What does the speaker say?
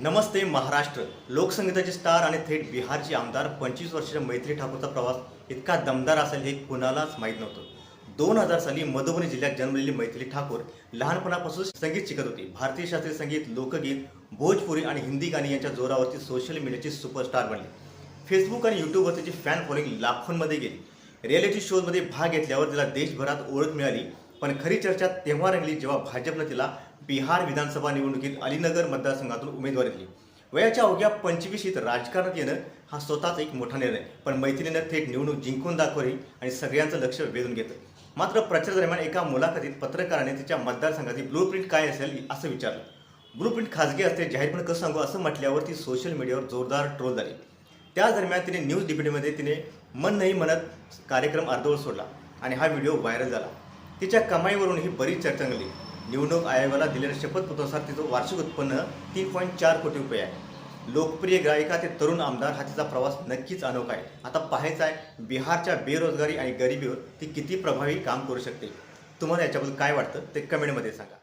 नमस्ते Maharashtra. लोकसंगीताचे star आणि थेट बिहारचे आमदार 25 वर्षाच्या मैथिली ठाकूरचा प्रवास इतका दमदार असेल हे कुणालाच माहीत नव्हतं. 2000 साली मधुबनी जिल्ह्यात जन्मलेली मैथिली ठाकूर लहानपणापासून संगीत शिकत होती. भारतीय शास्त्रीय संगीत, लोकगीत, भोजपुरी आणि हिंदी गाणी यांच्या जोरावरती सोशल मीडियाची सुपरस्टार बनली. फेसबुक आणि यूट्यूबवर तिची फॅन फॉलोइंग लाखोंमध्ये गेली. रिॲलिटी शोजमध्ये भाग घेतल्यावर तिला देशभरात ओळख मिळाली. पण खरी चर्चा तेव्हा रंगली जेव्हा भाजपनं तिला बिहार विधानसभा निवडणुकीत अलीनगर मतदारसंघातून उमेदवारी दिली. वयाच्या अवघ्या 25शीत राजकारणात येणं हा स्वतःच एक मोठा निर्णय. पण मैथिलीनं थेट निवडणूक जिंकून दाखवली आणि सगळ्यांचं लक्ष वेधून घेतलं. मात्र प्रचारादरम्यान एका मुलाखतीत पत्रकाराने तिच्या मतदारसंघाची ब्लूप्रिंट काय असेल असं विचारलं. ब्लूप्रिंट खाजगी असते, जाहीरपणे कसं सांगू असं म्हटल्यावर ती सोशल मीडियावर जोरदार ट्रोल झाली. त्याच दरम्यान तिने न्यूज डिबेटमध्ये तिने मन नाही म्हणत कार्यक्रम अर्धवट सोडला आणि हा व्हिडिओ व्हायरल झाला. तिच्या कमाईवरूनही बरीच चर्चा झाली. निवडणूक आयोगाला दिलेल्या शपथपत्रानुसार तिचं वार्षिक उत्पन्न 3.4 कोटी रुपये आहे. लोकप्रिय गायिका ते तरुण आमदार हा तिचा प्रवास नक्कीच अनोखा आहे. आता पाहायचं आहे बिहारच्या बेरोजगारी आणि गरिबीवर ती किती प्रभावी काम करू शकते. तुम्हाला याच्याबद्दल काय वाटतं ते कमेंटमध्ये सांगा.